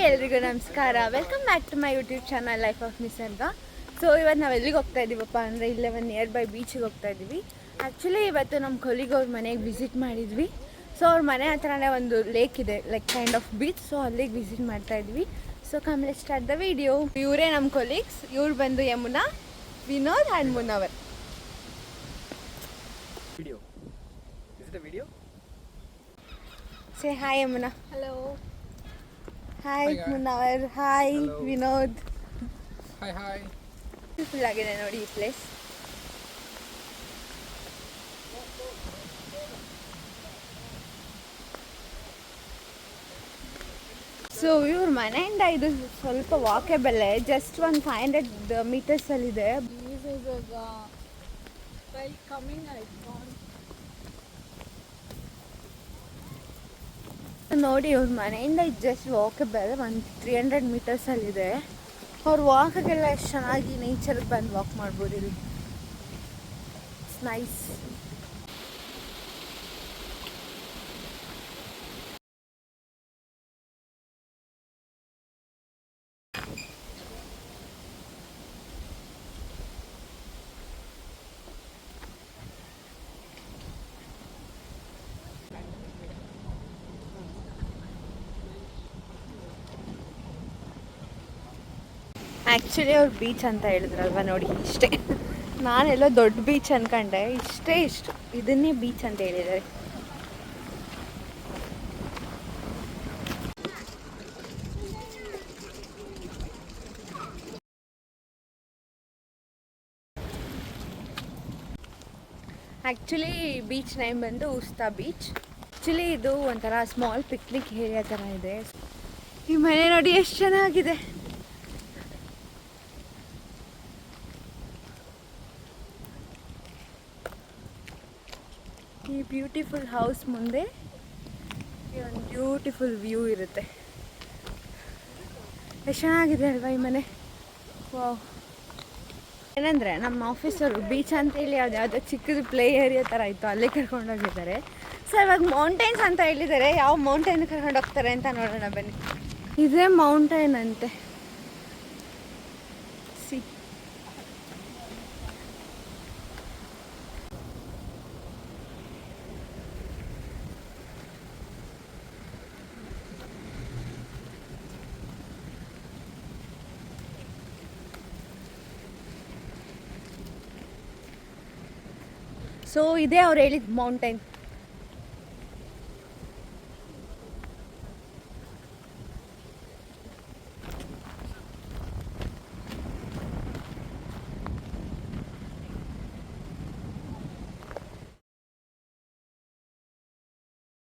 ಎಲ್ರಿಗೂ ನಮಸ್ಕಾರ. Welcome back to my YouTube channel life of Nisarga. So ಇವತ್ತು ನಾವು ಎಲ್ಲಿಗೆ ಹೋಗ್ತಾ ಇದ್ದೀವಪ್ಪ ಅಂದರೆ ಇಲ್ಲೇ ಒಂದು ನಿಯರ್ ಬೈ ಬೀಚಿಗೆ ಹೋಗ್ತಾ ಇದ್ದೀವಿ. ಆ್ಯಕ್ಚುಲಿ ಇವತ್ತು ನಮ್ಮ ಕೊಲಿಗ್ ಅವ್ರ ಮನೆಗೆ ವಿಸಿಟ್ ಮಾಡಿದ್ವಿ. ಸೊ ಅವ್ರ ಮನೆ ಹತ್ರನೇ ಒಂದು ಲೇಕ್ ಇದೆ, like kind of beach. So ಅಲ್ಲಿಗೆ ವಿಸಿಟ್ ಮಾಡ್ತಾ ಇದ್ವಿ. So come let's start the video. ಇವರೇ ನಮ್ಮ ಕೊಲೀಗ್ಸ್. ಇವ್ರು ಬಂದು Yamuna, Vinod and Munawar. Video. Is it a video? Say hi Yamuna. Hello. Hi Hi, guys. Munawar. Hi Hello. Vinod. Hi. Beautiful ಆಗಿದೆ ನೋಡಿ ಈ ಪ್ಲೇಸ್. ಸೊ ಇವ್ರ ಮನೆಯಿಂದ ಇದು ಸ್ವಲ್ಪ ವಾಕೇಬಲ್, ಜಸ್ಟ್ ಒಂದು 500 ಮೀಟರ್ಸಲ್ಲಿದೆ. This is while coming I found. ನೋಡಿ ಇವ್ರ ಮನೆಯಿಂದ ಇದು ಜಸ್ಟ್ ವಾಕೇಬಲ್, ಒಂದು 300 ಮೀಟರ್ಸಲ್ಲಿದೆ. ಅವ್ರು ವಾಕಿಗೆಲ್ಲ ಎಷ್ಟು ಚೆನ್ನಾಗಿ ನೇಚರ್ಗೆ ಬಂದು ವಾಕ್ ಮಾಡ್ಬೋದು ಇಲ್ಲಿ. It's nice. ಆ್ಯಕ್ಚುಲಿ ಅವ್ರು ಬೀಚ್ ಅಂತ ಹೇಳಿದ್ರಲ್ವ, ನೋಡಿ ಇಷ್ಟೇ. ನಾನೆಲ್ಲೋ ದೊಡ್ಡ ಬೀಚ್ ಅನ್ಕೊಂಡೆ, ಇಷ್ಟು ಇದನ್ನೇ ಬೀಚ್ ಅಂತ ಹೇಳಿದ್ದಾರೆ. ಆ್ಯಕ್ಚುಲಿ ಬೀಚ್ ನೇಮ್ ಬಂದು ಉಸ್ತಾ ಬೀಚ್. ಆ್ಯಕ್ಚುಲಿ ಇದು ಒಂಥರ ಸ್ಮಾಲ್ ಪಿಕ್ನಿಕ್ ಏರಿಯಾ ಥರ ಇದೆ. ಈ ಮನೆ ನೋಡಿ ಎಷ್ಟು ಚೆನ್ನಾಗಿದೆ. ಈ ಬ್ಯೂಟಿಫುಲ್ ಹೌಸ್ ಮುಂದೆ ಈ ಒಂದು ಬ್ಯೂಟಿಫುಲ್ ವ್ಯೂ ಇರುತ್ತೆ. ಎಷ್ಟು ಚೆನ್ನಾಗಿದೆ ಅಲ್ವಾ ಈ ಮನೆ. ವಾವ್. ಏನಂದರೆ ನಮ್ಮ ಆಫೀಸರು ಬೀಚ್ ಅಂತೇಳಿ ಯಾವುದೋ ಚಿಕ್ಕದು ಪ್ಲೇ ಏರಿಯಾ ಥರ ಇತ್ತು, ಅಲ್ಲೇ ಕರ್ಕೊಂಡೋಗಿದ್ದಾರೆ. ಸೊ ಇವಾಗ ಮೌಂಟೇನ್ಸ್ ಅಂತ ಹೇಳಿದ್ದಾರೆ. ಯಾವ ಮೌಂಟೇನ್ ಕರ್ಕೊಂಡು ಹೋಗ್ತಾರೆ ಅಂತ ನೋಡೋಣ ಬನ್ನಿ. ಇದೇ ಮೌಂಟೇನ್ ಅಂತೆ. ಸಿ ಸೊ ಇದೇ ಅವ್ರು ಹೇಳಿದ ಮೌಂಟೇನ್.